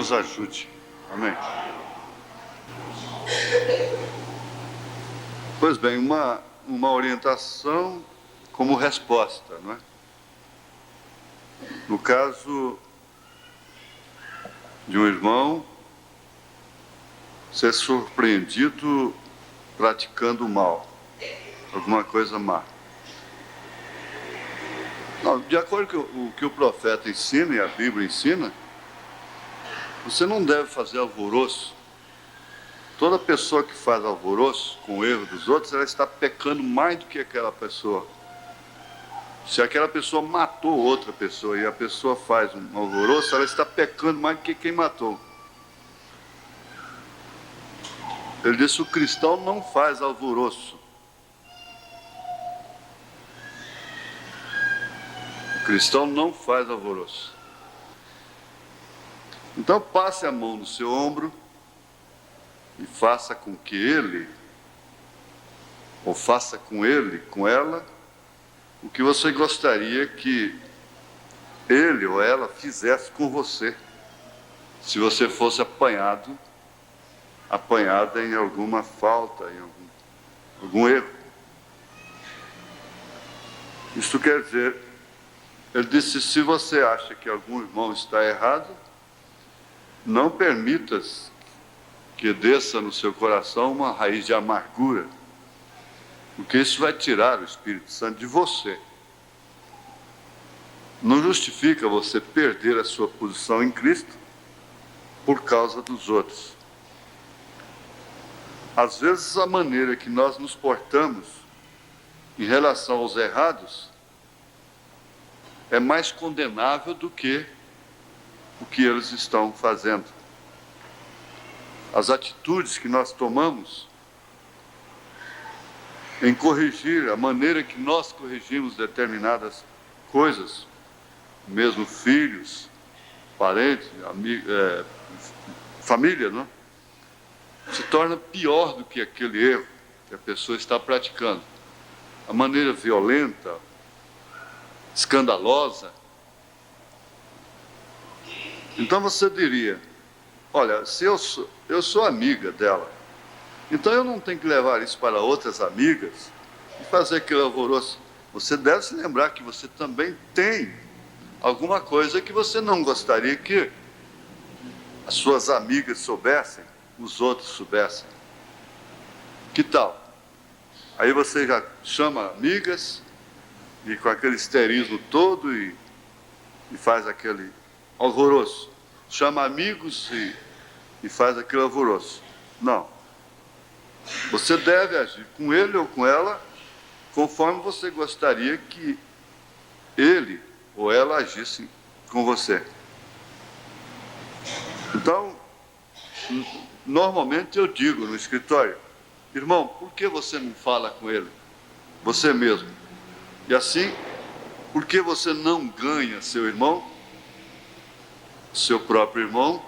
nos ajude. Amém? Pois bem, uma orientação como resposta, não é? No caso de um irmão ser surpreendido praticando mal, alguma coisa má. Não, de acordo com o que o profeta ensina e a Bíblia ensina, você não deve fazer alvoroço. Toda pessoa que faz alvoroço com o erro dos outros, ela está pecando mais do que aquela pessoa. Se aquela pessoa matou outra pessoa e a pessoa faz um alvoroço, ela está pecando mais do que quem matou. Ele disse: o cristão não faz alvoroço. O cristão não faz alvoroço. Então passe a mão no seu ombro e faça com que ele, ou faça com ele, com ela, o que você gostaria que ele ou ela fizesse com você, se você fosse apanhada em alguma falta, em algum erro. Isso quer dizer, ele disse: se você acha que algum irmão está errado, não permitas que desça no seu coração uma raiz de amargura, porque isso vai tirar o Espírito Santo de você. Não justifica você perder a sua posição em Cristo por causa dos outros. Às vezes a maneira que nós nos portamos em relação aos errados é mais condenável do que o que eles estão fazendo. As atitudes que nós tomamos em corrigir, a maneira que nós corrigimos determinadas coisas, mesmo filhos, parentes, amigos, família, não? Se torna pior do que aquele erro que a pessoa está praticando. A maneira violenta, escandalosa. Então você diria: olha, se eu sou amiga dela, então eu não tenho que levar isso para outras amigas e fazer aquele alvoroço. Você deve se lembrar que você também tem alguma coisa que você não gostaria que as suas amigas soubessem, os outros soubessem. Que tal? Aí você já chama amigas e com aquele histerismo todo e faz aquele alvoroço. Chama amigos e faz aquele alvoroço. Não. Você deve agir com ele ou com ela conforme você gostaria que ele ou ela agisse com você. Então, normalmente eu digo no escritório: irmão, por que você não fala com ele? Você mesmo. E assim, por que você não ganha seu irmão, seu próprio irmão?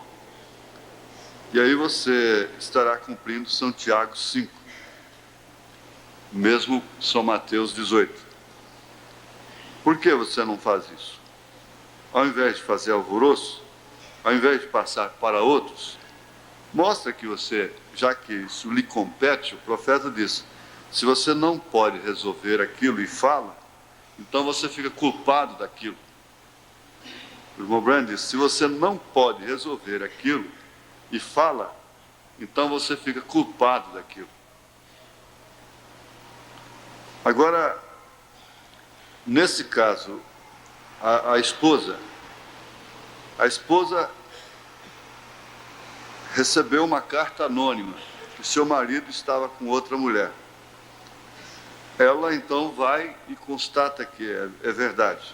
E aí você estará cumprindo São Tiago 5, mesmo São Mateus 18. Por que você não faz isso? Ao invés de fazer alvoroço, ao invés de passar para outros, mostra que você, já que isso lhe compete, o profeta diz: se você não pode resolver aquilo e fala, então você fica culpado daquilo. O irmão Brand diz: se você não pode resolver aquilo e fala, então você fica culpado daquilo. Agora, nesse caso, a esposa recebeu uma carta anônima que seu marido estava com outra mulher. Ela então vai e constata que é verdade.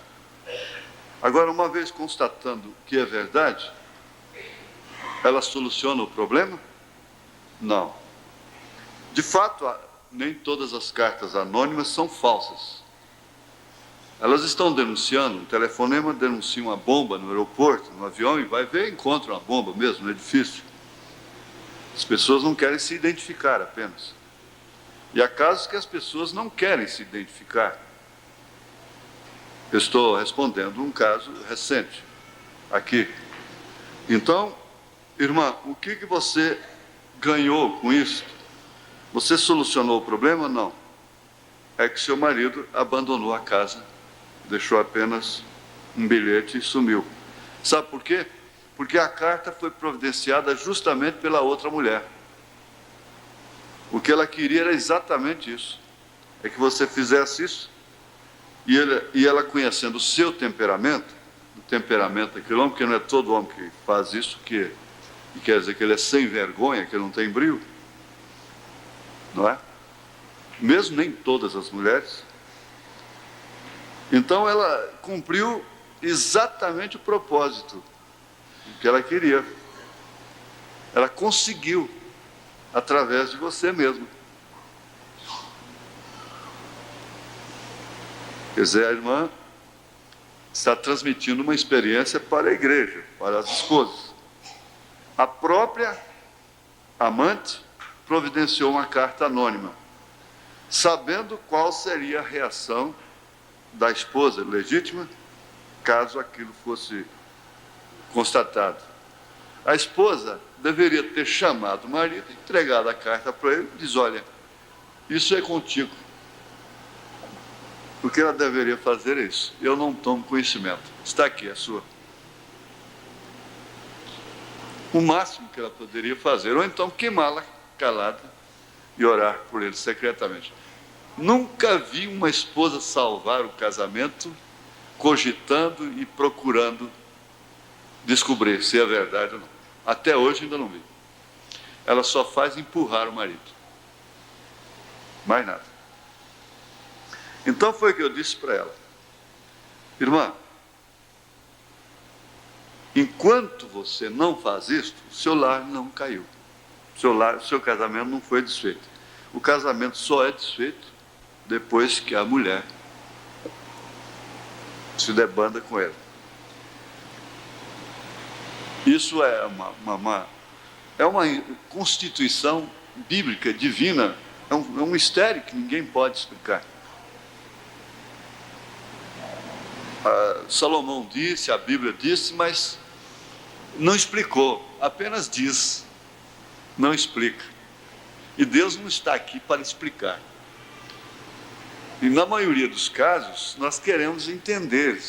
Agora, uma vez constatando que é verdade, ela soluciona o problema? Não. De fato, nem todas as cartas anônimas são falsas. Elas estão denunciando, um telefonema denuncia uma bomba no aeroporto, no avião, e vai ver e encontra uma bomba mesmo no edifício. As pessoas não querem se identificar apenas. E há casos que as pessoas não querem se identificar. Eu estou respondendo um caso recente aqui. Então, irmã, o que você ganhou com isso? Você solucionou o problema? Não. É que seu marido abandonou a casa, deixou apenas um bilhete e sumiu. Sabe por quê? Porque a carta foi providenciada justamente pela outra mulher. O que ela queria era exatamente isso. É que você fizesse isso, e ela conhecendo o seu temperamento, o temperamento daquele homem, porque não é todo homem que faz isso, que quer dizer que ele é sem vergonha, que ele não tem brio, não é? Mesmo nem todas as mulheres. Então ela cumpriu exatamente o propósito que ela queria. Ela conseguiu, através de você mesmo. Quer dizer, a irmã está transmitindo uma experiência para a igreja, para as esposas. A própria amante providenciou uma carta anônima, sabendo qual seria a reação da esposa legítima, caso aquilo fosse constatado. A esposa deveria ter chamado o marido, entregado a carta para ele, e diz: olha, isso é contigo. O que ela deveria fazer é isso. Eu não tomo conhecimento. Está aqui, é sua. O máximo que ela poderia fazer, ou então queimá-la calada e orar por ele secretamente. Nunca vi uma esposa salvar o casamento cogitando e procurando descobrir se é verdade ou não. Até hoje ainda não vi. Ela só faz empurrar o marido. Mais nada. Então foi o que eu disse para ela: irmã, enquanto você não faz isto, o seu lar não caiu. O seu casamento não foi desfeito. O casamento só é desfeito depois que a mulher se debanda com ele. Isso é uma constituição bíblica, divina, é um mistério que ninguém pode explicar. Salomão disse, a Bíblia disse, mas não explicou, apenas diz, não explica. E Deus não está aqui para explicar. E na maioria dos casos, nós queremos entender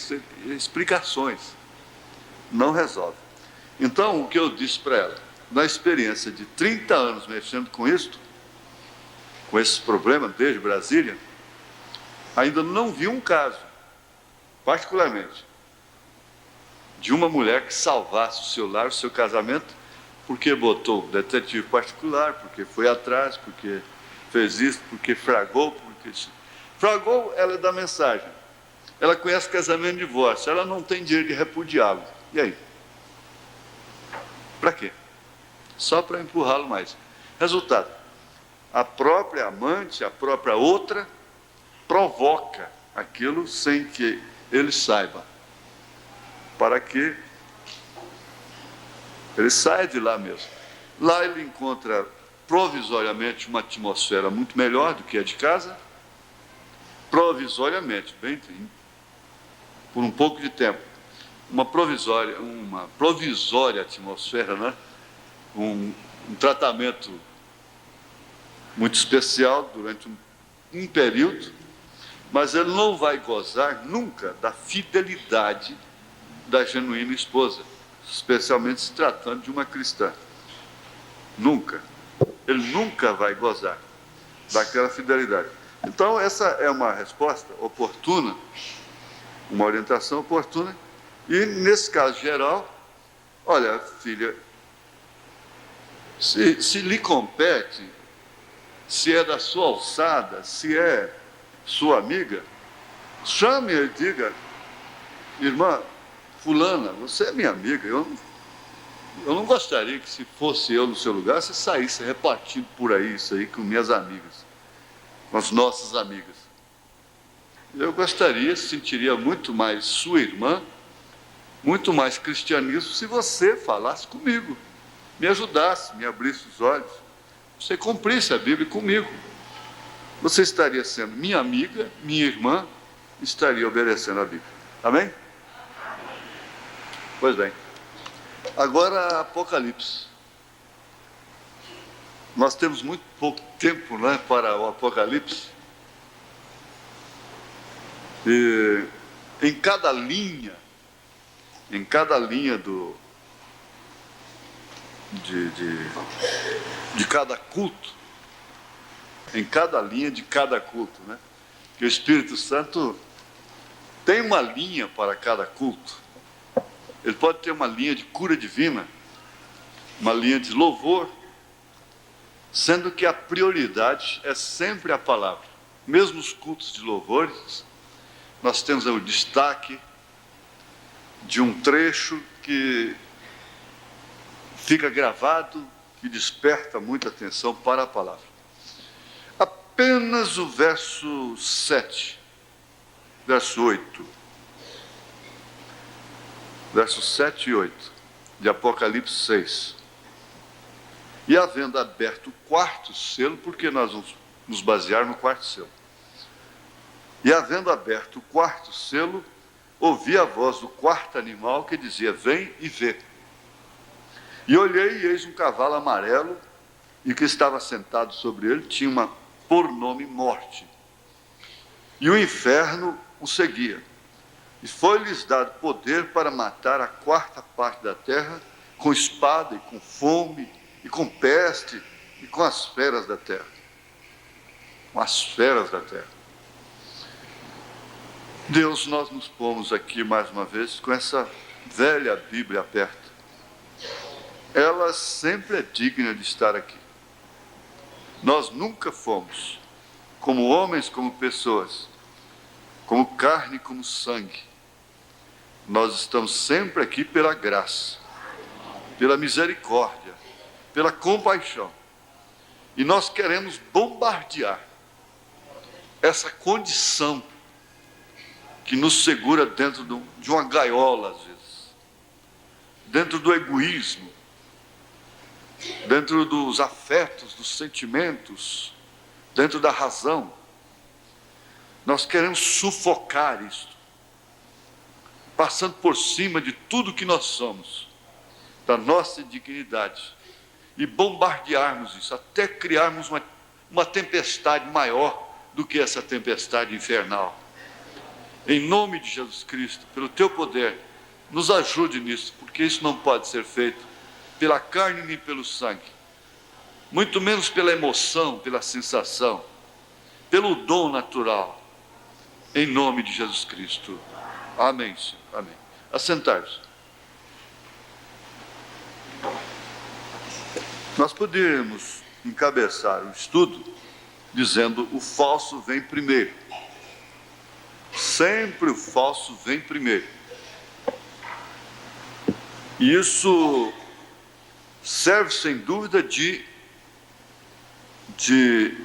explicações. Não resolve. Então, o que eu disse para ela, na experiência de 30 anos mexendo com isto, com esses problemas desde Brasília, ainda não vi um caso, particularmente, de uma mulher que salvasse o seu lar, o seu casamento, porque botou detetive particular, porque foi atrás, porque fez isso, porque fragou, fragou, ela é da mensagem. Ela conhece casamento e divórcio, ela não tem direito de repudiá-lo. E aí? Para quê? Só para empurrá-lo mais. Resultado, a própria amante, a própria outra, provoca aquilo sem que ele saiba, para que ele saia de lá mesmo. Lá ele encontra provisoriamente uma atmosfera muito melhor do que a de casa, provisoriamente, bem, por um pouco de tempo, uma provisória atmosfera, né? Um tratamento muito especial durante um período, mas ele não vai gozar nunca da fidelidade da genuína esposa, especialmente se tratando de uma cristã. Nunca. Ele nunca vai gozar daquela fidelidade. Então, essa é uma resposta oportuna, uma orientação oportuna, e nesse caso geral, olha, filha, se lhe compete, se é da sua alçada, se é sua amiga, chame e diga: irmã fulana, você é minha amiga, eu não gostaria que, se fosse eu no seu lugar, você saísse repartindo por aí isso aí com minhas amigas, com as nossas amigas. Eu gostaria, sentiria muito mais sua irmã, muito mais cristianismo, se você falasse comigo, me ajudasse, me abrisse os olhos, você cumprisse a Bíblia comigo. Você estaria sendo minha amiga, minha irmã, estaria obedecendo a Bíblia. Amém? Pois bem. Agora, Apocalipse. Nós temos muito pouco tempo, né, para o Apocalipse. E em cada linha de cada culto, em cada linha de cada culto, né? Que o Espírito Santo tem uma linha para cada culto. Ele pode ter uma linha de cura divina, uma linha de louvor, sendo que a prioridade é sempre a palavra. Mesmo os cultos de louvores, nós temos o destaque de um trecho que fica gravado e desperta muita atenção para a palavra. Apenas o verso 7, verso 8. Versos 7 e 8, de Apocalipse 6. E havendo aberto o quarto selo, porque nós vamos nos basear no quarto selo. E havendo aberto o quarto selo, ouvi a voz do quarto animal que dizia: vem e vê. E olhei, e eis um cavalo amarelo, e o que estava sentado sobre ele tinha por nome Morte. E o inferno o seguia. E foi-lhes dado poder para matar a quarta parte da terra, com espada, e com fome, e com peste, e com as feras da terra. Com as feras da terra. Deus, nós nos pomos aqui mais uma vez com essa velha Bíblia aberta. Ela sempre é digna de estar aqui. Nós nunca fomos, como homens, como pessoas, como carne, como sangue. Nós estamos sempre aqui pela graça, pela misericórdia, pela compaixão. E nós queremos bombardear essa condição que nos segura dentro de uma gaiola, às vezes, dentro do egoísmo, dentro dos afetos, dos sentimentos, dentro da razão. Nós queremos sufocar isto, passando por cima de tudo que nós somos, da nossa dignidade, e bombardearmos isso, até criarmos uma tempestade maior do que essa tempestade infernal. Em nome de Jesus Cristo, pelo teu poder, nos ajude nisso, porque isso não pode ser feito pela carne nem pelo sangue, muito menos pela emoção, pela sensação, pelo dom natural, em nome de Jesus Cristo. Amém, Senhor. Amém. Assentar-vos. Nós poderíamos encabeçar o estudo dizendo: o falso vem primeiro. Sempre o falso vem primeiro. E isso serve sem dúvida de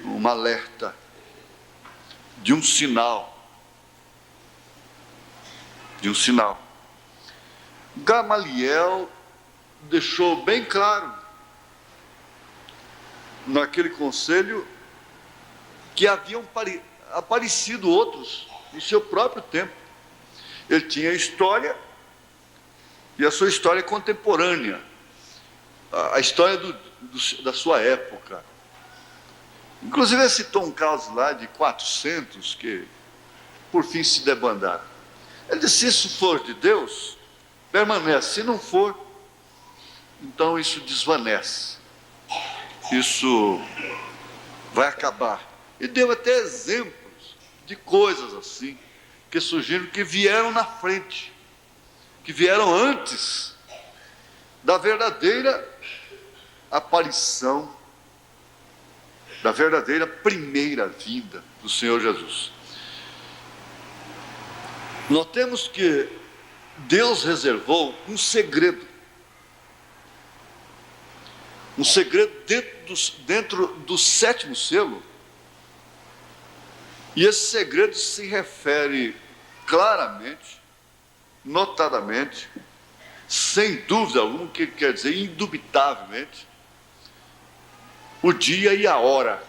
um alerta, de um sinal. Gamaliel deixou bem claro naquele conselho que haviam aparecido outros em seu próprio tempo. Ele tinha história, e a sua história contemporânea, a história da sua época. Inclusive ele citou um caso lá de 400 que por fim se debandaram. Ele disse: se isso for de Deus, permanece. Se não for, então isso desvanece, isso vai acabar. E deu até exemplos de coisas assim, que surgiram, que vieram na frente, que vieram antes da verdadeira aparição, da verdadeira primeira vinda do Senhor Jesus. Notemos que Deus reservou um segredo dentro do sétimo selo, e esse segredo se refere claramente, notadamente, sem dúvida alguma, que quer dizer indubitavelmente, o dia e a hora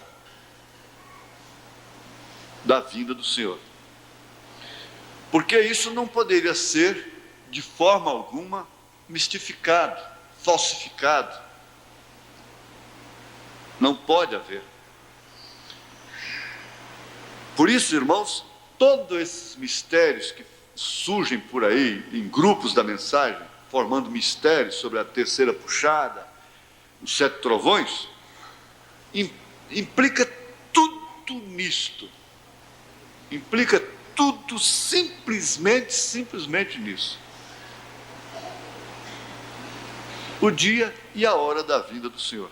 da vinda do Senhor. Porque isso não poderia ser, de forma alguma, mistificado, falsificado. Não pode haver. Por isso, irmãos, todos esses mistérios que surgem por aí, em grupos da mensagem, formando mistérios sobre a terceira puxada, os 7 trovões, implica tudo nisto. Implica tudo simplesmente nisso. O dia e a hora da vinda do Senhor.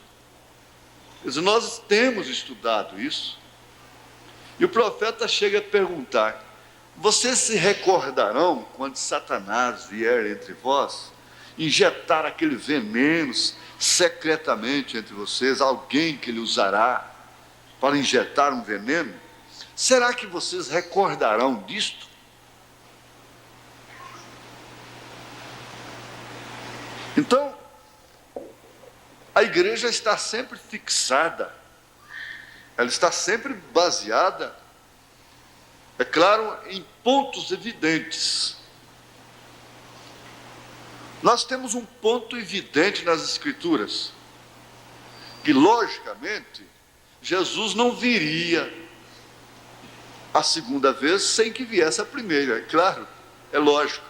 Nós temos estudado isso. E o profeta chega a perguntar: vocês se recordarão quando Satanás vier entre vós, injetar aquele veneno secretamente entre vocês, alguém que ele usará para injetar um veneno? Será que vocês recordarão disto? Então, a igreja está sempre fixada, ela está sempre baseada, é claro, em pontos evidentes. Nós temos um ponto evidente nas Escrituras, que logicamente Jesus não viria a segunda vez sem que viesse a primeira, é claro, é lógico.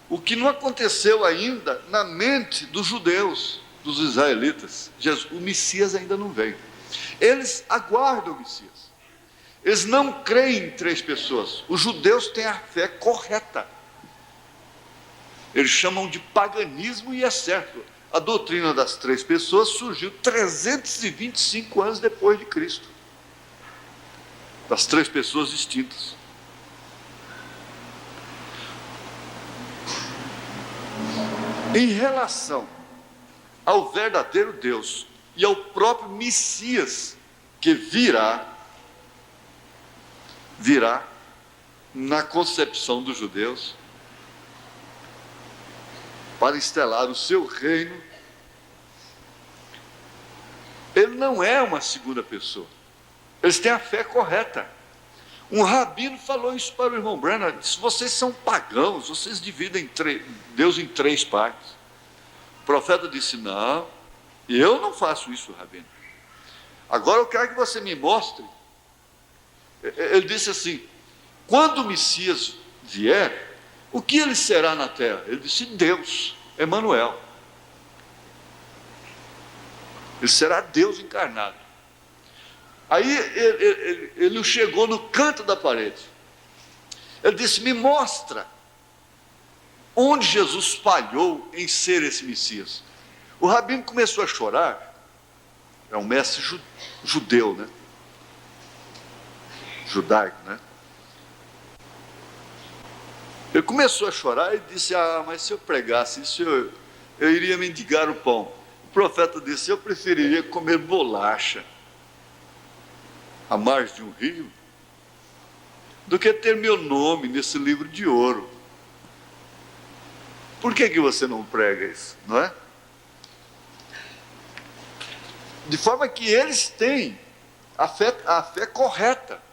O que não aconteceu ainda na mente dos judeus, dos israelitas, o Messias ainda não veio. Eles aguardam o Messias. Eles não creem em 3 pessoas. Os judeus têm a fé correta. Eles chamam de paganismo e é certo. A doutrina das 3 pessoas surgiu 325 anos depois de Cristo. Das 3 pessoas distintas. Em relação ao verdadeiro Deus e ao próprio Messias que virá na concepção dos judeus para instalar o seu reino, ele não é uma segunda pessoa. Eles têm a fé correta. Um rabino falou isso para o irmão Branham, disse: vocês são pagãos, vocês dividem Deus em 3 partes. O profeta disse: não, eu não faço isso, rabino. Agora eu quero que você me mostre. Ele disse assim: quando o Messias vier, o que ele será na terra? Ele disse: Deus, Emanuel. Ele será Deus encarnado. Aí ele chegou no canto da parede. Ele disse: me mostra onde Jesus falhou em ser esse Messias. O rabino começou a chorar. É um mestre judeu, né? Judaico, né? Ele começou a chorar e disse: mas se eu pregasse isso, eu iria mendigar o pão. O profeta disse: eu preferiria comer bolacha à margem de um rio do que ter meu nome nesse livro de ouro. Por que você não prega isso, não é? De forma que eles têm a fé correta.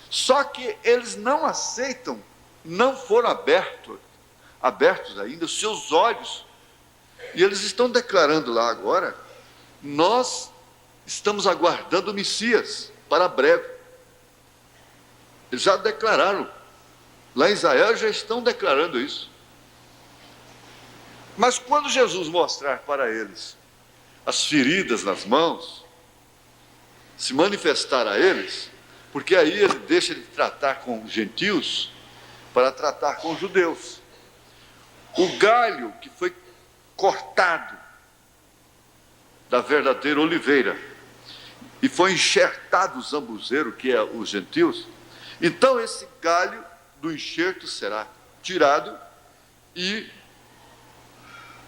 Só que eles não aceitam, não foram abertos ainda os seus olhos. E eles estão declarando lá agora: nós estamos aguardando o Messias para breve. Eles já declararam. Lá em Israel já estão declarando isso. Mas quando Jesus mostrar para eles as feridas nas mãos, se manifestar a eles, porque aí ele deixa de tratar com os gentios para tratar com os judeus. O galho que foi cortado da verdadeira oliveira e foi enxertado o zambuzeiro, que é os gentios, então esse galho do enxerto será tirado e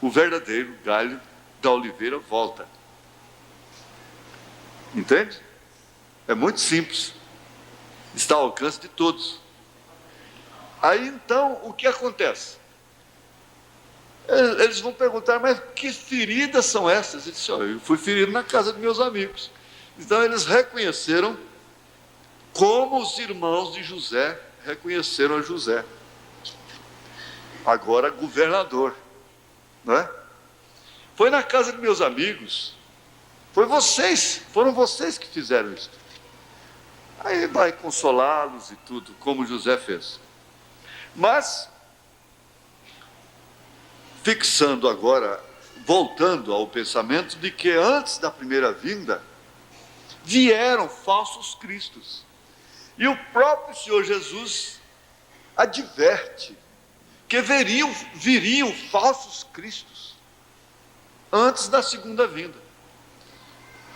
o verdadeiro galho da oliveira volta. Entende? É muito simples. Está ao alcance de todos. Aí então, o que acontece? Eles vão perguntar: mas que feridas são essas? Ele disse: eu fui ferido na casa de meus amigos. Então eles reconheceram como os irmãos de José reconheceram a José, agora governador. não é? Foi na casa de meus amigos, foram vocês que fizeram isso. Aí vai consolá-los e tudo, como José fez. Mas, fixando agora, voltando ao pensamento de que antes da primeira vinda, vieram falsos cristos. E o próprio Senhor Jesus adverte que viriam falsos cristos antes da segunda vinda.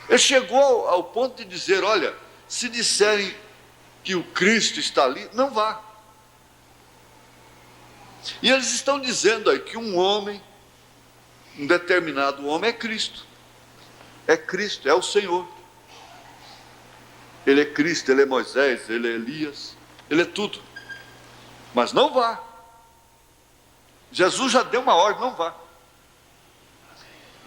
Ele chegou ao ponto de dizer, olha, se disserem que o Cristo está ali, não vá. E eles estão dizendo aí que um determinado homem é Cristo. É Cristo, é o Senhor. Ele é Cristo, ele é Moisés, ele é Elias, ele é tudo. Mas não vá. Jesus já deu uma ordem, não vá.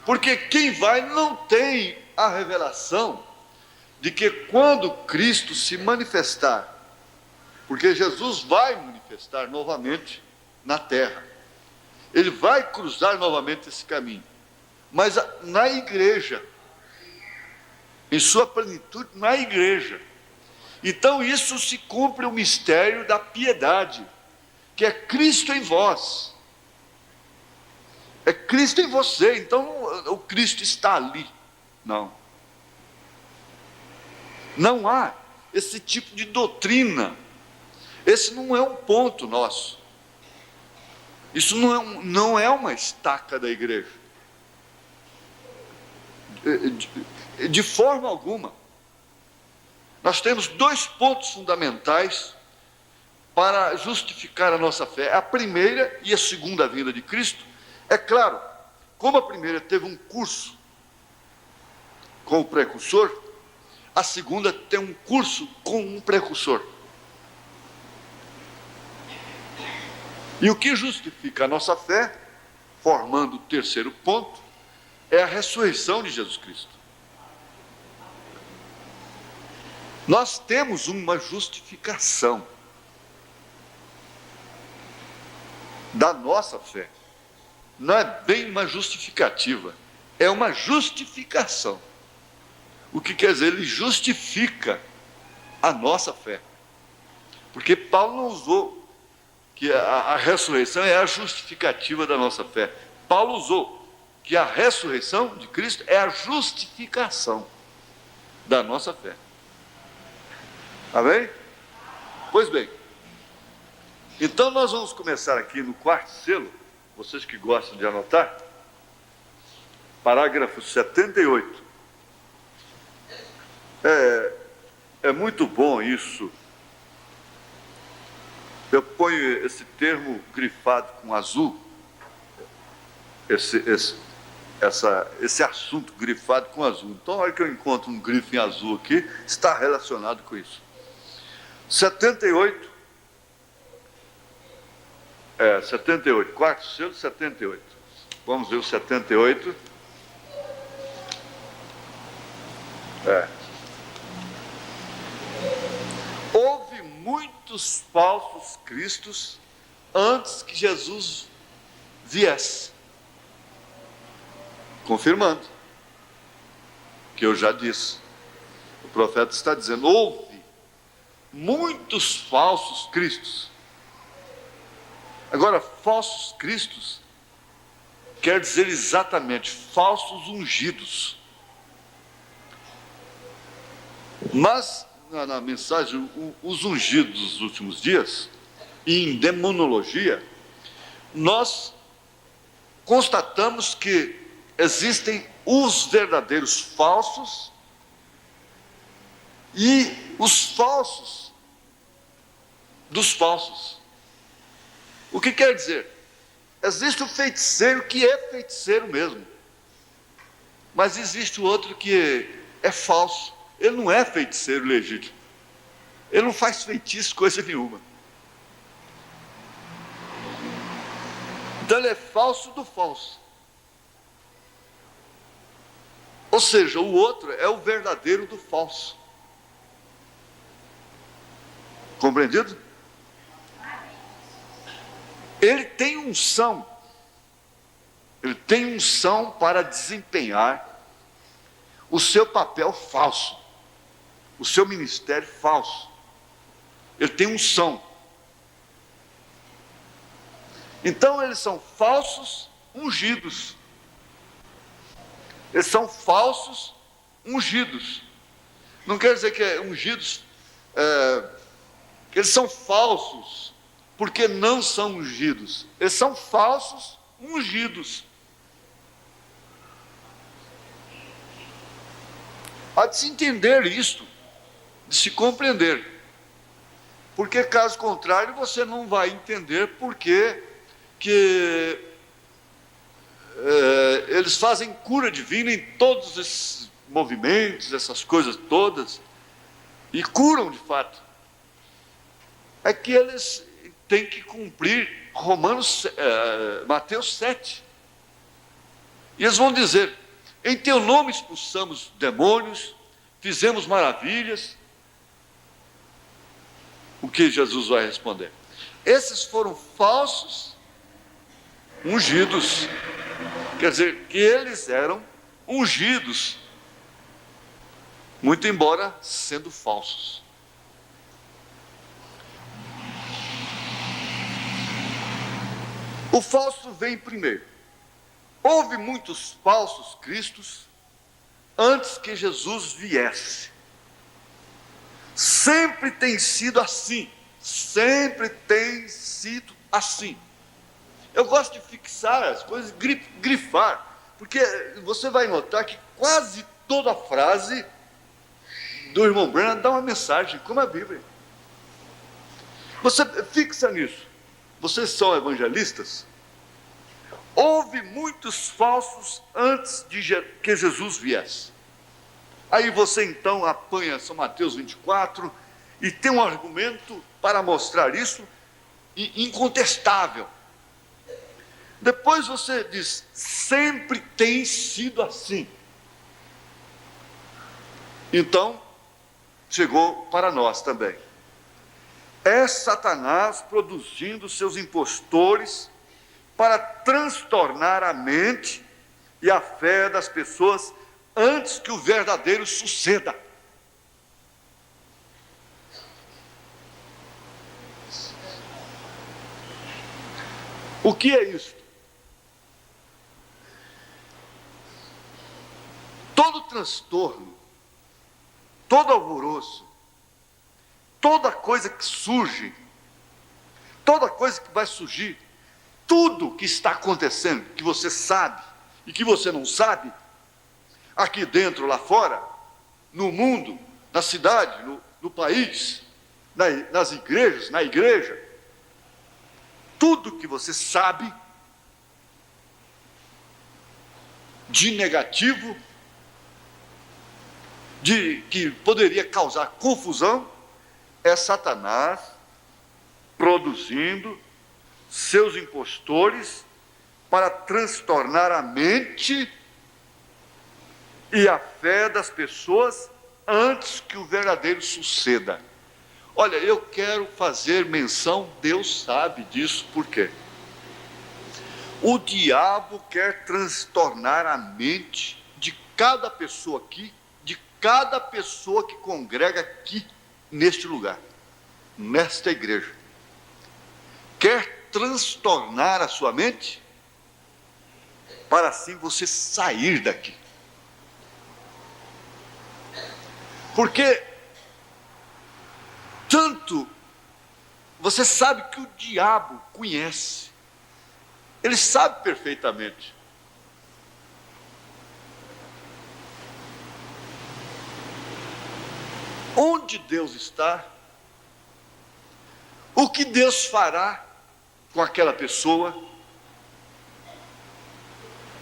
Porque quem vai não tem a revelação de que quando Cristo se manifestar, porque Jesus vai manifestar novamente na terra, ele vai cruzar novamente esse caminho, mas na igreja, em sua plenitude na igreja. Então isso se cumpre o mistério da piedade, que é Cristo em vós, é Cristo em você. Então o Cristo está ali, não há esse tipo de doutrina. Esse não é um ponto nosso, isso não é uma estaca da igreja, de forma alguma. Nós temos dois pontos fundamentais para justificar a nossa fé: a primeira e a segunda vinda de Cristo. É claro, como a primeira teve um curso com o precursor, a segunda tem um curso com um precursor. E o que justifica a nossa fé, formando o terceiro ponto, é a ressurreição de Jesus Cristo. Nós temos uma justificação da nossa fé. Não é bem uma justificativa, é uma justificação. O que quer dizer? Ele justifica a nossa fé. Porque Paulo não usou que a ressurreição é a justificativa da nossa fé. Paulo usou que a ressurreição de Cristo é a justificação da nossa fé. Amém? Pois bem, então nós vamos começar aqui no quarto selo, vocês que gostam de anotar, parágrafo 78. É muito bom isso. Eu ponho esse termo grifado com azul, esse assunto grifado com azul. Então, a hora que eu encontro um grifo em azul aqui, está relacionado com isso. 78, quarto selo, 78. Vamos ver o 78. Houve muitos falsos cristos antes que Jesus viesse. Confirmando que eu já disse. O profeta está dizendo, houve muitos falsos cristos. Agora, falsos cristos quer dizer exatamente falsos ungidos. Mas, na mensagem, os ungidos dos últimos dias, e em demonologia, nós constatamos que existem os verdadeiros falsos e os falsos dos falsos. O que quer dizer? Existe o feiticeiro que é feiticeiro mesmo, mas existe o outro que é falso. Ele não é feiticeiro legítimo, ele não faz feitiço coisa nenhuma. Então ele é falso do falso. Ou seja, o outro é o verdadeiro do falso. Compreendido? Ele tem unção, Ele tem unção para desempenhar o seu papel falso, o seu ministério falso. Ele tem unção. Então eles são falsos ungidos. Eles são falsos ungidos. Não quer dizer que ungidos, que eles são falsos, porque não são ungidos. Eles são falsos ungidos. Há de se entender isto, de se compreender. Porque, caso contrário, você não vai entender por que eles fazem cura divina em todos esses movimentos, essas coisas todas, e curam de fato. É que eles têm que cumprir Mateus 7. E eles vão dizer: em teu nome expulsamos demônios, fizemos maravilhas. O que Jesus vai responder? Esses foram falsos ungidos. Quer dizer, que eles eram ungidos, muito embora sendo falsos. O falso vem primeiro. Houve muitos falsos cristos antes que Jesus viesse. Sempre tem sido assim. Sempre tem sido assim. Eu gosto de fixar as coisas, grifar, porque você vai notar que quase toda frase do irmão Branham dá uma mensagem, como a Bíblia. Você fixa nisso. Vocês são evangelistas? Houve muitos falsos antes de que Jesus viesse. Aí você então apanha São Mateus 24 e tem um argumento para mostrar isso incontestável. Depois você diz: sempre tem sido assim. Então, chegou para nós também. É Satanás produzindo seus impostores para transtornar a mente e a fé das pessoas antes que o verdadeiro suceda. O que é isso? Todo transtorno, todo alvoroço, toda coisa que surge, toda coisa que vai surgir, tudo que está acontecendo, que você sabe e que você não sabe, aqui dentro, lá fora, no mundo, na cidade, no país, nas igrejas, na igreja, tudo que você sabe de negativo, de que poderia causar confusão, é Satanás produzindo seus impostores para transtornar a mente e a fé das pessoas antes que o verdadeiro suceda. Olha, eu quero fazer menção, Deus sabe disso, por quê? O diabo quer transtornar a mente de cada pessoa aqui, de cada pessoa que congrega aqui neste lugar, nesta igreja. Quer transtornar a sua mente para assim você sair daqui. Porque tanto você sabe que o diabo conhece, ele sabe perfeitamente. Onde Deus está, o que Deus fará com aquela pessoa,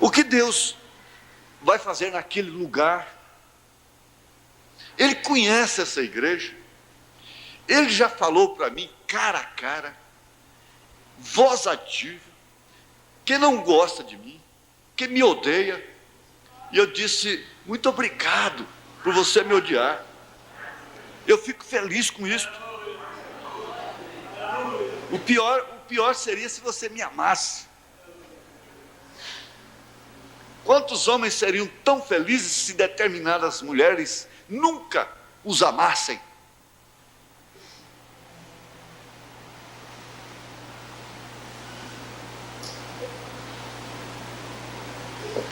o que Deus vai fazer naquele lugar. Ele conhece essa igreja, ele já falou para mim, cara a cara, voz ativa, que não gosta de mim, que me odeia, e eu disse: muito obrigado por você me odiar, eu fico feliz com isso. O pior seria se você me amasse. Quantos homens seriam tão felizes se determinadas mulheres nunca os amassem?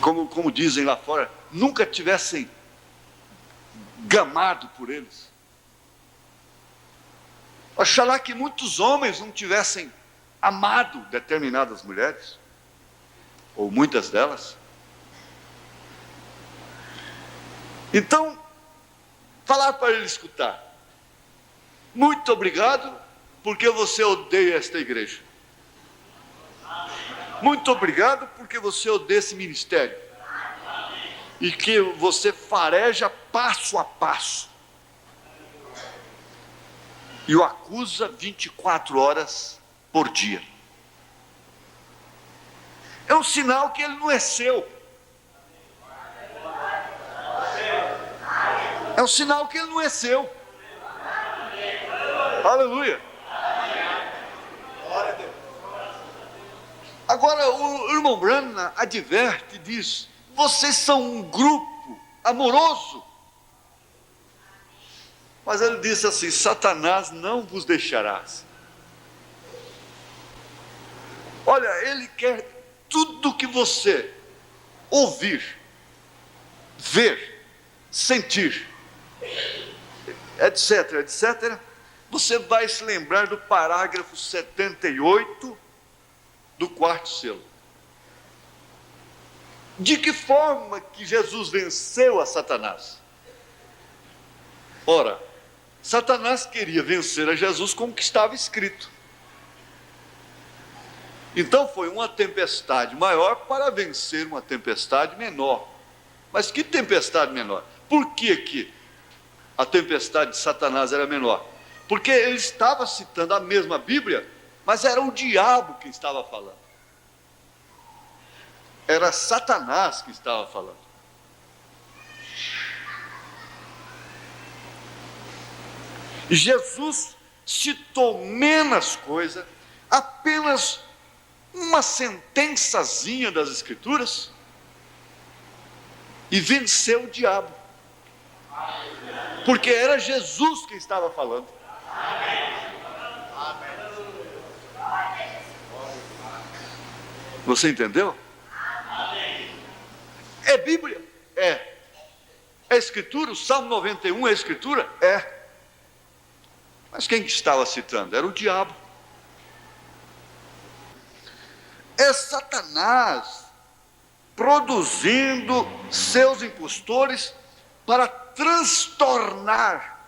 Como dizem lá fora, nunca tivessem gamado por eles. Oxalá que muitos homens não tivessem amado determinadas mulheres, ou muitas delas. Então, falar para ele escutar: muito obrigado, porque você odeia esta igreja. Muito obrigado, porque você odeia esse ministério. E que você fareja passo a passo. E o acusa 24 horas por dia. É um sinal que ele não é seu. É um sinal que ele não é seu. Aleluia. Agora o irmão Branham adverte, diz: vocês são um grupo amoroso. Mas ele disse assim: Satanás não vos deixará. Olha, ele quer tudo que você ouvir, ver, sentir, etc, etc. Você vai se lembrar do parágrafo 78 do quarto selo. De que forma que Jesus venceu a Satanás? Ora, Satanás queria vencer a Jesus com o que estava escrito. Então foi uma tempestade maior para vencer uma tempestade menor. Mas que tempestade menor? Por que a tempestade de Satanás era menor? Porque ele estava citando a mesma Bíblia, mas era o diabo que estava falando. Era Satanás que estava falando. Jesus citou menos coisa, apenas uma sentençazinha das Escrituras, e venceu o diabo. Porque era Jesus que estava falando. Você entendeu? É Bíblia? É. É Escritura? O Salmo 91 é Escritura? É. Mas quem que estava citando? Era o diabo. É Satanás produzindo seus impostores para transtornar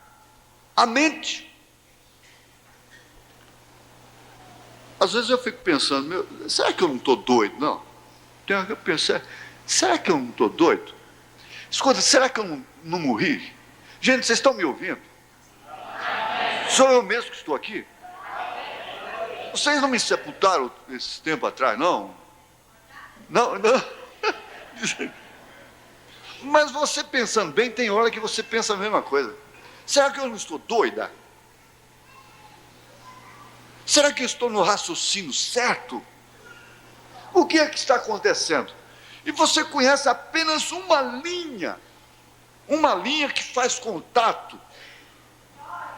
a mente. Às vezes eu fico pensando, será que eu não estou doido? Não. Tem hora que eu penso, será que eu não estou doido? Escuta, será que eu não morri? Gente, vocês estão me ouvindo? Sou eu mesmo que estou aqui? Vocês não me sepultaram esse tempo atrás, não? Não. Mas você pensando bem, tem hora que você pensa a mesma coisa. Será que eu não estou doida? Será que eu estou no raciocínio certo? O que é que está acontecendo? E você conhece apenas uma linha que faz contato.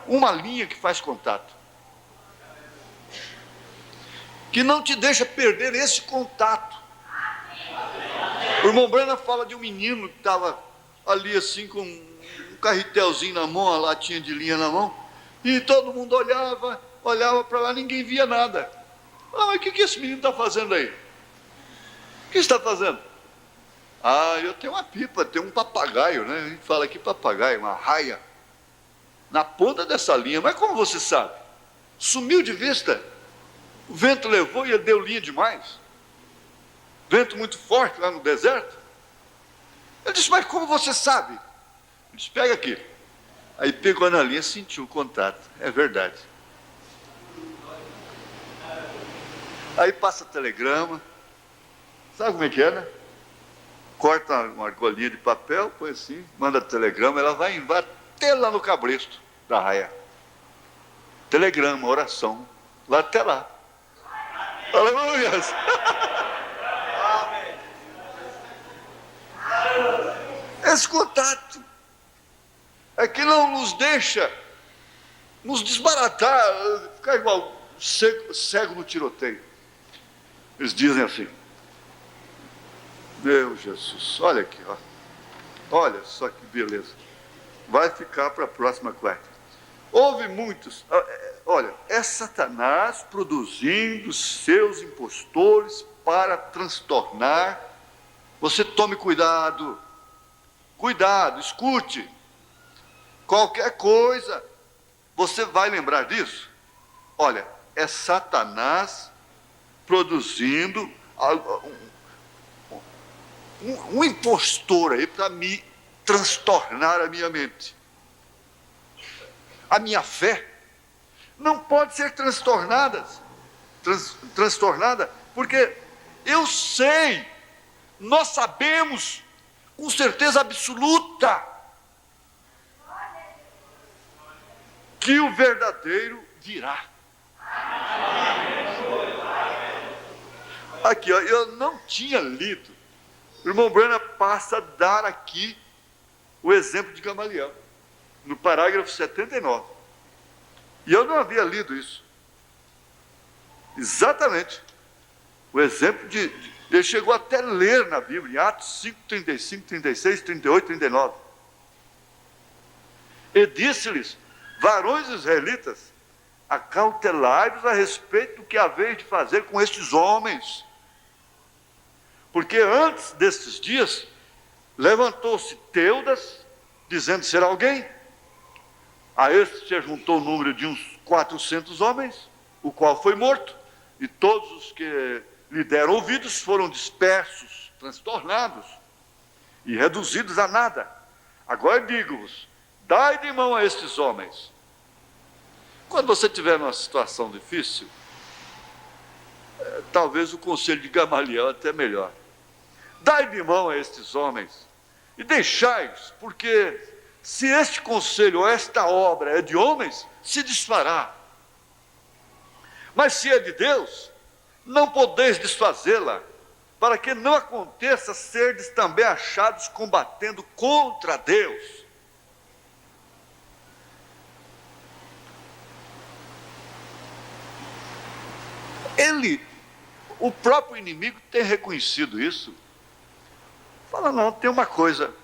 Uma linha que faz contato. Que não te deixa perder esse contato. O irmão Branham fala de um menino que estava ali assim com um carretelzinho na mão, a latinha de linha na mão, e todo mundo olhava para lá, ninguém via nada. Mas o que esse menino está fazendo aí? O que está fazendo? Eu tenho uma pipa, tenho um papagaio, né? A gente fala aqui papagaio, uma raia, na ponta dessa linha. Mas como você sabe? Sumiu de vista. O vento levou e ele deu linha demais. Vento muito forte lá no deserto. Eu disse, mas como você sabe? Ele disse, pega aqui. Aí pegou na linha, sentiu o contato. É verdade. Aí passa telegrama. Sabe como é que é, né? Corta uma argolinha de papel, põe assim, manda telegrama, ela vai até lá no cabresto da raia. Telegrama, oração, lá até lá. Aleluia! esse contato é que não nos deixa nos desbaratar, ficar igual cego no tiroteio. Eles dizem assim: meu Jesus, olha aqui, ó. Olha só que beleza. Vai ficar para a próxima quarta. Houve muitos. Olha, é Satanás produzindo seus impostores para transtornar. Você tome cuidado. Cuidado, escute. Qualquer coisa, você vai lembrar disso. Olha, é Satanás produzindo um impostor aí para me transtornar a minha mente. A minha fé não pode ser transtornada, porque eu sei, nós sabemos com certeza absoluta que o verdadeiro virá. Aqui, ó, eu não tinha lido. O irmão Branham passa a dar aqui o exemplo de Gamaliel, no parágrafo 79. E eu não havia lido isso. Exatamente. O exemplo ele chegou até a ler na Bíblia, em Atos 5, 35, 36, 38, 39. E disse-lhes: varões israelitas, acautelai-vos a respeito do que haveis de fazer com estes homens. Porque antes destes dias, levantou-se Teudas, dizendo ser alguém. A este se juntou o número de uns 400 homens, o qual foi morto, e todos os que lhe deram ouvidos foram dispersos, transtornados e reduzidos a nada. Agora digo-vos, dai de mão a estes homens. Quando você estiver numa situação difícil, talvez o conselho de Gamaliel é até melhor. Dai de mão a estes homens e deixai-os, porque se este conselho ou esta obra é de homens, se desfará. Mas se é de Deus, não podeis desfazê-la, para que não aconteça serdes também achados combatendo contra Deus. O próprio inimigo tem reconhecido isso. Fala, não, tem uma coisa.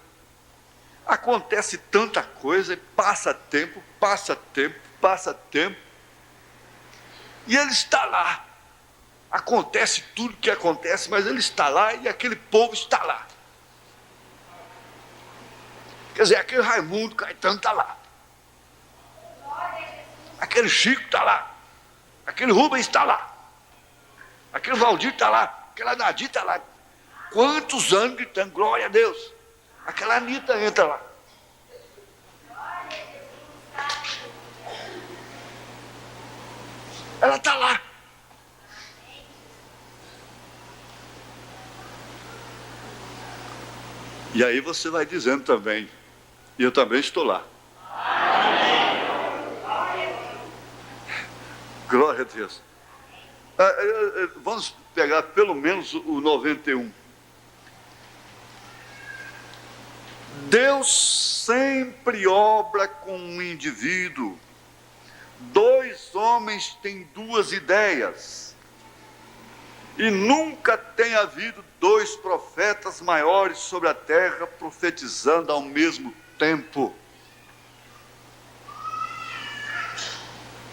Acontece tanta coisa, passa tempo, e ele está lá. Acontece tudo que acontece, mas ele está lá e aquele povo está lá. Quer dizer, aquele Raimundo Caetano está lá. Aquele Chico está lá. Aquele Rubens está lá. Aquele Valdir está lá. Aquela Nadir está lá. Quantos anos gritando, glória a Deus. Aquela Anitta entra lá. Ela está lá. E aí você vai dizendo também, e eu também estou lá. Glória a Deus. Vamos pegar pelo menos o 91. Deus sempre obra com um indivíduo. Dois homens têm duas ideias. E nunca tem havido dois profetas maiores sobre a terra profetizando ao mesmo tempo.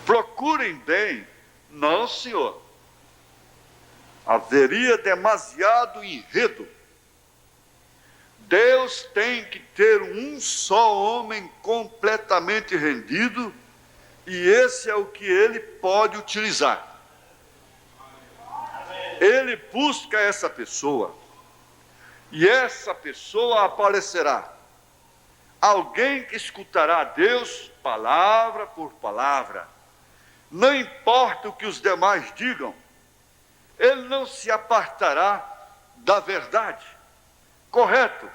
Procurem bem. Não, senhor. Haveria demasiado enredo. Deus tem que ter um só homem completamente rendido, e esse é o que ele pode utilizar. Ele busca essa pessoa, e essa pessoa aparecerá. Alguém que escutará a Deus palavra por palavra. Não importa o que os demais digam, ele não se apartará da verdade. Correto?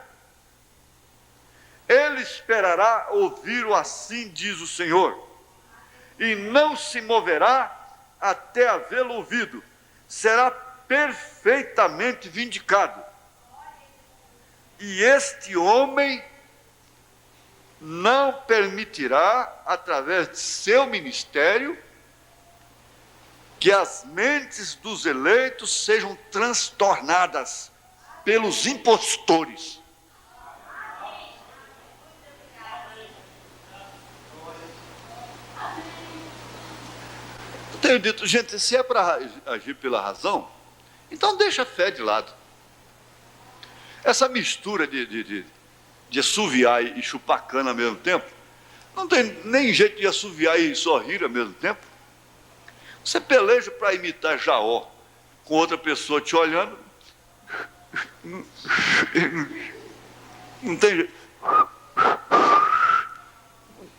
Ele esperará ouvir o assim diz o Senhor, e não se moverá até havê-lo ouvido. Será perfeitamente vindicado. E este homem não permitirá, através de seu ministério, que as mentes dos eleitos sejam transtornadas pelos impostores. Eu tenho dito, gente, se é para agir pela razão, então deixa a fé de lado. Essa mistura de assoviar e chupar cana ao mesmo tempo, não tem nem jeito de assoviar e sorrir ao mesmo tempo. Você peleja para imitar Jaó, com outra pessoa te olhando, não tem jeito.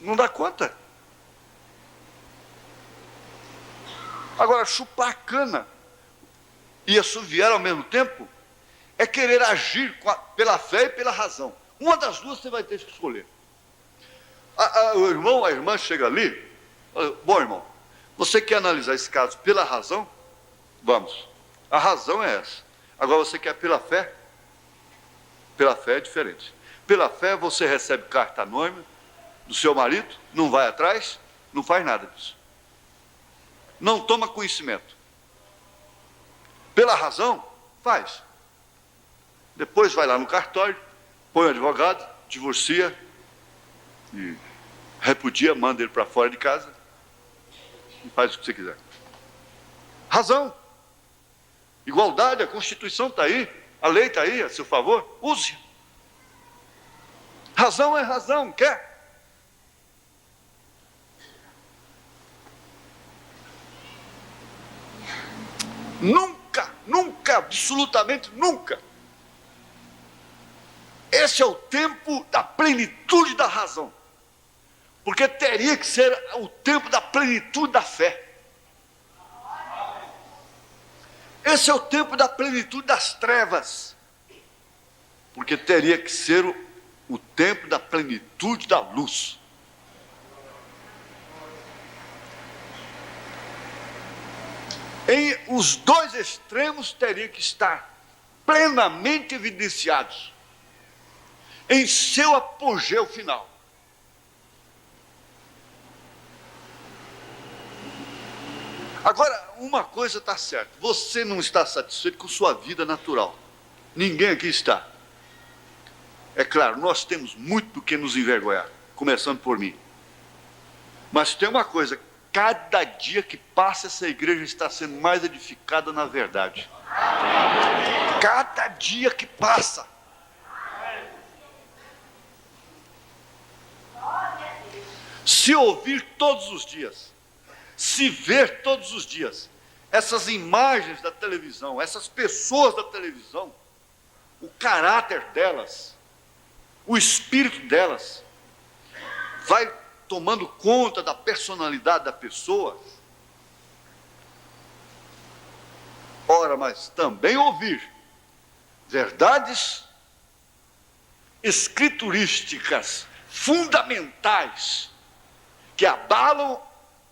Não dá conta. Agora, chupar cana e assoviar ao mesmo tempo é querer agir pela fé e pela razão. Uma das duas você vai ter que escolher. O irmão, a irmã chega ali, bom, irmão, você quer analisar esse caso pela razão? Vamos. A razão é essa. Agora você quer pela fé? Pela fé é diferente. Pela fé você recebe carta anônima do seu marido, não vai atrás, não faz nada disso. Não toma conhecimento. Pela razão, faz. Depois vai lá no cartório, põe o advogado, divorcia, e repudia, manda ele para fora de casa e faz o que você quiser. Razão. Igualdade, a Constituição está aí, a lei está aí a seu favor, use. Razão é razão, quer? Nunca, nunca, absolutamente nunca. Esse é o tempo da plenitude da razão. Porque teria que ser o tempo da plenitude da fé. Esse é o tempo da plenitude das trevas. Porque teria que ser o tempo da plenitude da luz. Os dois extremos teriam que estar plenamente evidenciados em seu apogeu final. Agora, uma coisa está certa, você não está satisfeito com sua vida natural. Ninguém aqui está. É claro, nós temos muito do que nos envergonhar, começando por mim. Mas tem uma coisa, cada dia que passa essa igreja está sendo mais edificada na verdade. Cada dia que passa. Se ouvir todos os dias, se ver todos os dias, essas imagens da televisão, essas pessoas da televisão, o caráter delas, o espírito delas, vai tomando conta da personalidade da pessoa. Ora, mas também ouvir verdades escriturísticas fundamentais que abalam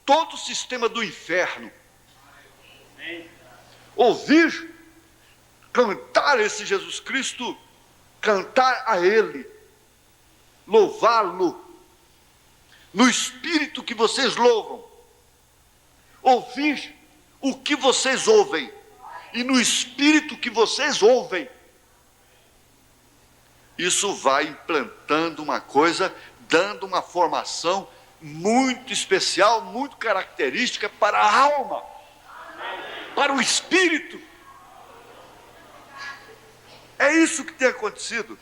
todo o sistema do inferno. Ouvir, cantar esse Jesus Cristo, cantar a Ele, louvá-lo, no espírito que vocês louvam, ouvir o que vocês ouvem, e no espírito que vocês ouvem, isso vai implantando uma coisa, dando uma formação muito especial, muito característica para a alma, para o espírito. É isso que tem acontecido.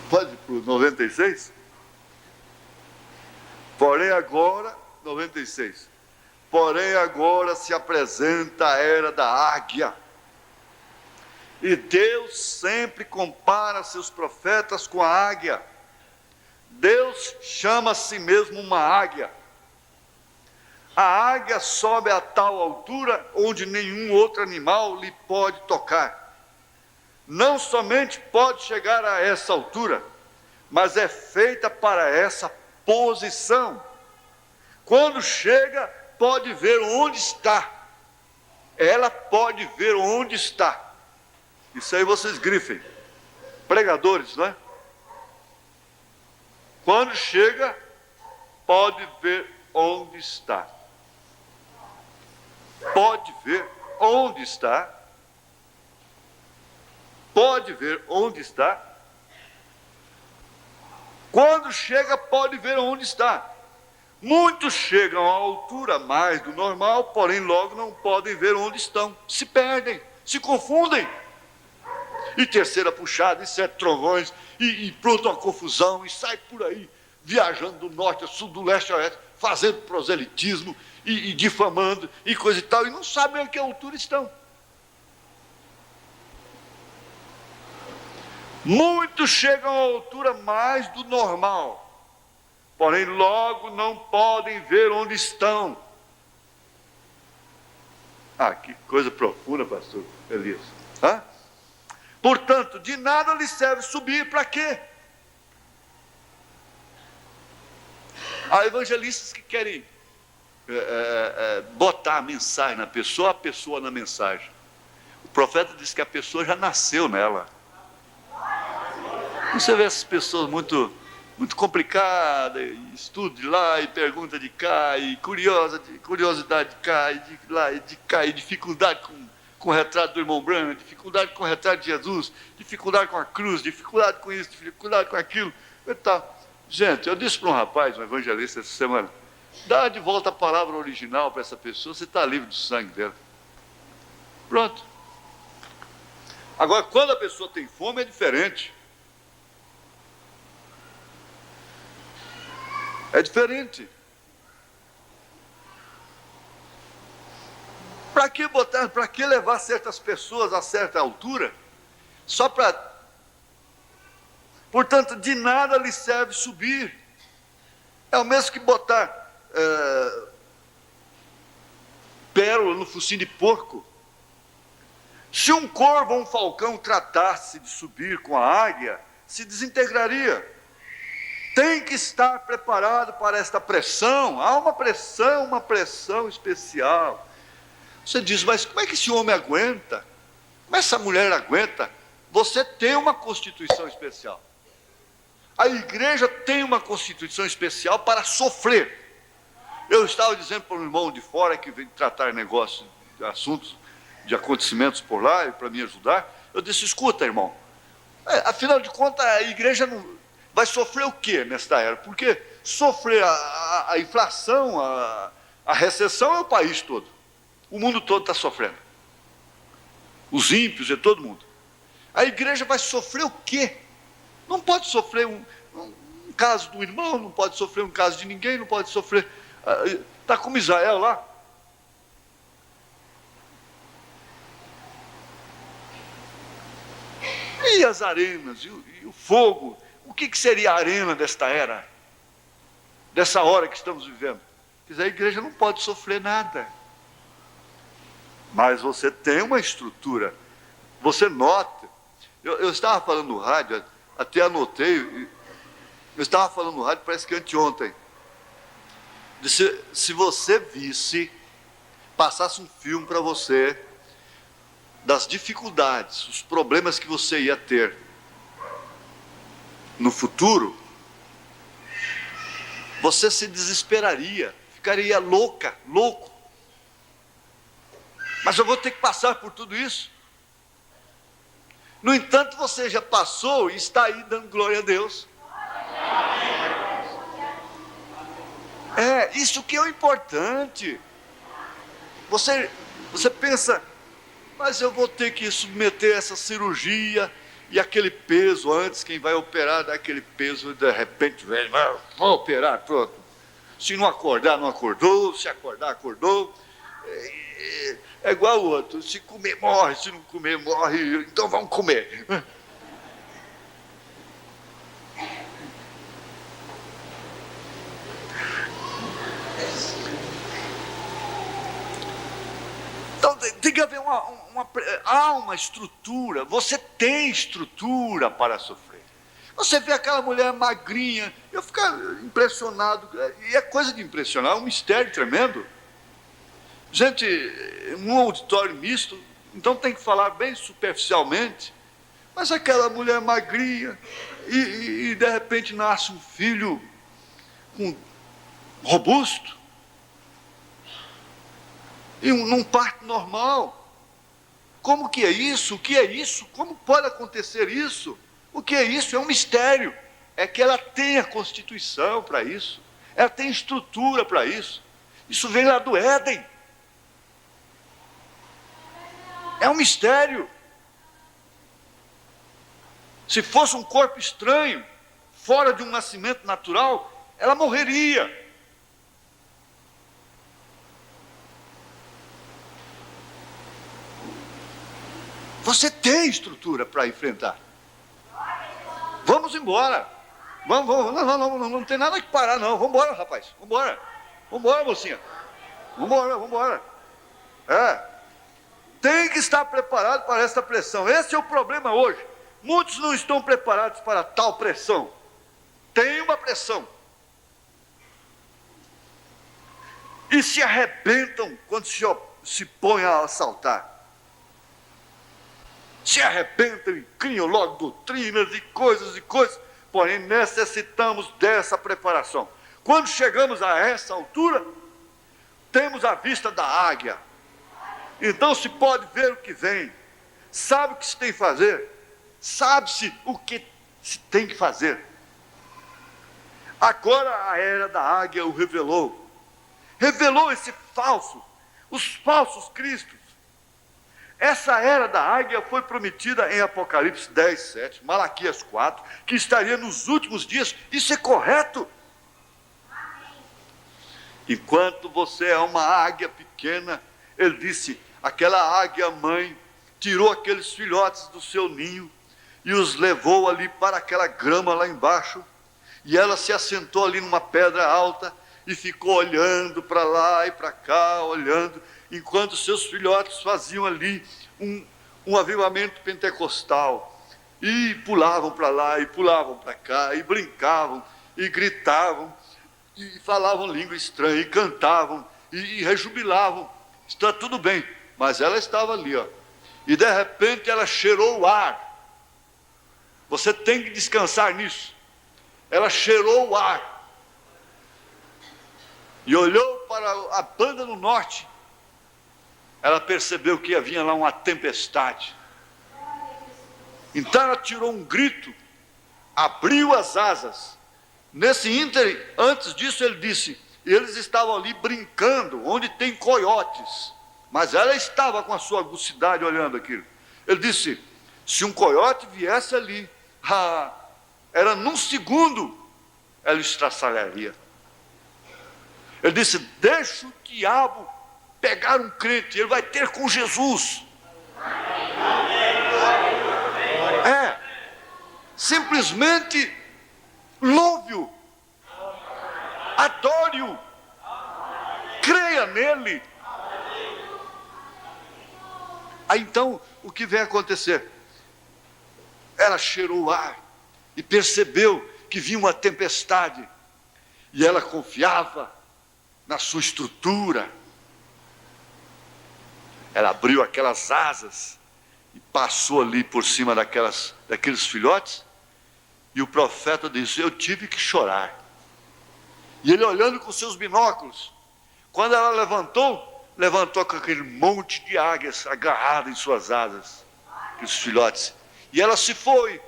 Pode ir para o 96? Porém agora, 96. Porém agora se apresenta a era da águia. E Deus sempre compara seus profetas com a águia. Deus chama a si mesmo uma águia. A águia sobe a tal altura onde nenhum outro animal lhe pode tocar. Não somente pode chegar a essa altura, mas é feita para essa posição. Quando chega, pode ver onde está. Ela pode ver onde está. Isso aí vocês grifem. Pregadores, não é? Quando chega, pode ver onde está. Pode ver onde está. Pode ver onde está. Quando chega, pode ver onde está. Muitos chegam à altura mais do normal, porém logo não podem ver onde estão. Se perdem, se confundem. E terceira puxada, e sete trovões, e pronto, uma confusão, e sai por aí, viajando do norte a sul, do leste a oeste, fazendo proselitismo, e difamando, e coisa e tal, e não sabem a que altura estão. Muitos chegam à altura mais do normal, porém logo não podem ver onde estão. Ah, que coisa profunda, pastor Elias. Hã? Portanto, de nada lhe serve subir, para quê? Há evangelistas que querem botar a mensagem na pessoa, a pessoa na mensagem. O profeta diz que a pessoa já nasceu nela. Você vê essas pessoas muito complicadas, estuda de lá e pergunta de cá, e curiosidade de cá, e de lá e de cá, e dificuldade com o retrato do irmão Branham, dificuldade com o retrato de Jesus, dificuldade com a cruz, dificuldade com isso, dificuldade com aquilo e tal. Gente, eu disse para um rapaz, um evangelista essa semana, dá de volta a palavra original para essa pessoa, você está livre do sangue dela. Pronto. Agora, quando a pessoa tem fome, é diferente. É diferente. Para que botar, para que levar certas pessoas a certa altura? Só para... Portanto, de nada lhe serve subir. É o mesmo que botar pérola no focinho de porco. Se um corvo ou um falcão tratasse de subir com a águia, se desintegraria. Tem que estar preparado para esta pressão. Há uma pressão especial. Você diz, mas como é que esse homem aguenta? Como essa mulher aguenta? Você tem uma constituição especial. A igreja tem uma constituição especial para sofrer. Eu estava dizendo para um irmão de fora que veio tratar negócios, de assuntos, de acontecimentos por lá, para me ajudar. Eu disse, escuta, irmão, afinal de contas a igreja não... vai sofrer o quê nesta era? Porque sofrer a inflação, a recessão é o país todo. O mundo todo está sofrendo. Os ímpios e todo mundo. A igreja vai sofrer o quê? Não pode sofrer um caso do irmão, não pode sofrer um caso de ninguém, não pode sofrer... Está como Israel lá. E as arenas, e o fogo... O que seria a arena desta era? Dessa hora que estamos vivendo? Quer dizer, a igreja não pode sofrer nada. Mas você tem uma estrutura. Você nota. Eu estava falando no rádio, até anotei. Eu estava falando no rádio, parece que anteontem. Se você visse, passasse um filme para você, das dificuldades, os problemas que você ia ter no futuro, você se desesperaria, ficaria louco. Mas eu vou ter que passar por tudo isso. No entanto, você já passou e está aí dando glória a Deus. Isso que é o importante. Você pensa, mas eu vou ter que submeter essa cirurgia e aquele peso antes, quem vai operar dá aquele peso, de repente, vou operar, pronto. Se não acordar, não acordou, se acordar, acordou. É igual o outro, se comer, morre, se não comer, morre, então vamos comer. Então tem que haver uma estrutura. Você tem estrutura para sofrer. Você vê aquela mulher magrinha, eu fico impressionado, e é coisa de impressionar, é um mistério tremendo. Gente, num auditório misto, Então tem que falar bem superficialmente, mas aquela mulher magrinha, e de repente nasce um filho robusto, e num parto normal. Como que é isso? O que é isso? Como pode acontecer isso? O que é isso? É um mistério. É que ela tem a constituição para isso, ela tem estrutura para isso. Isso vem lá do Éden. É um mistério. Se fosse um corpo estranho, fora de um nascimento natural, ela morreria. Você tem estrutura para enfrentar. Vamos embora. Vamos, não tem nada que parar, não. Vamos embora, rapaz. Vamos embora, mocinha. Vamos embora. Tem que estar preparado para essa pressão. Esse é o problema hoje. Muitos não estão preparados para tal pressão. Tem uma pressão. E se arrebentam quando se põem a assaltar. Se arrebentam e criam logo doutrinas e coisas. Porém, necessitamos dessa preparação. Quando chegamos a essa altura, temos a vista da águia. Então se pode ver o que vem. Sabe o que se tem que fazer. Sabe-se o que se tem que fazer. Agora a era da águia o revelou. Revelou os falsos cristos. Essa era da águia foi prometida em Apocalipse 10, 7, Malaquias 4, que estaria nos últimos dias. Isso é correto. Enquanto você é uma águia pequena, ele disse, aquela águia mãe tirou aqueles filhotes do seu ninho e os levou ali para aquela grama lá embaixo, e ela se assentou ali numa pedra alta e ficou olhando para lá e para cá, olhando, enquanto seus filhotes faziam ali um avivamento pentecostal, e pulavam para lá, e pulavam para cá, e brincavam, e gritavam, e falavam língua estranha, e cantavam, e rejubilavam. Está tudo bem, mas ela estava ali, e de repente ela cheirou o ar. Você tem que descansar nisso. Ela cheirou o ar, e olhou para a banda no norte. Ela percebeu que havia lá uma tempestade. Então ela tirou um grito, abriu as asas. Nesse ínterim, antes disso ele disse, eles estavam ali brincando, onde tem coiotes, mas ela estava com a sua agucidade olhando aquilo. Ele disse, se um coiote viesse ali, era num segundo, ela estraçalharia. Ele disse, deixa o diabo pegar um crente, ele vai ter com Jesus. Simplesmente louve-o, adore-o, creia nele. Aí então, o que vem acontecer? Ela cheirou o ar e percebeu que vinha uma tempestade, e ela confiava na sua estrutura. Ela abriu aquelas asas e passou ali por cima daqueles filhotes, e o profeta disse, eu tive que chorar. E ele olhando com seus binóculos, quando ela levantou com aquele monte de águias agarradas em suas asas, aqueles filhotes, e ela se foi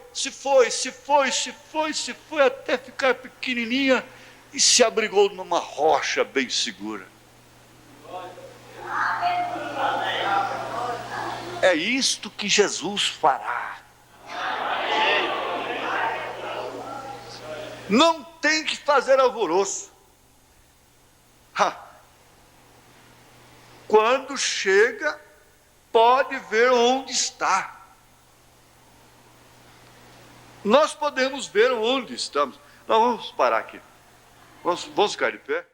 até ficar pequenininha, e se abrigou numa rocha bem segura. É isto que Jesus fará. Não tem que fazer alvoroço. Quando chega, pode ver onde está. Nós podemos ver onde estamos. Nós vamos parar aqui. Vamos ficar de pé.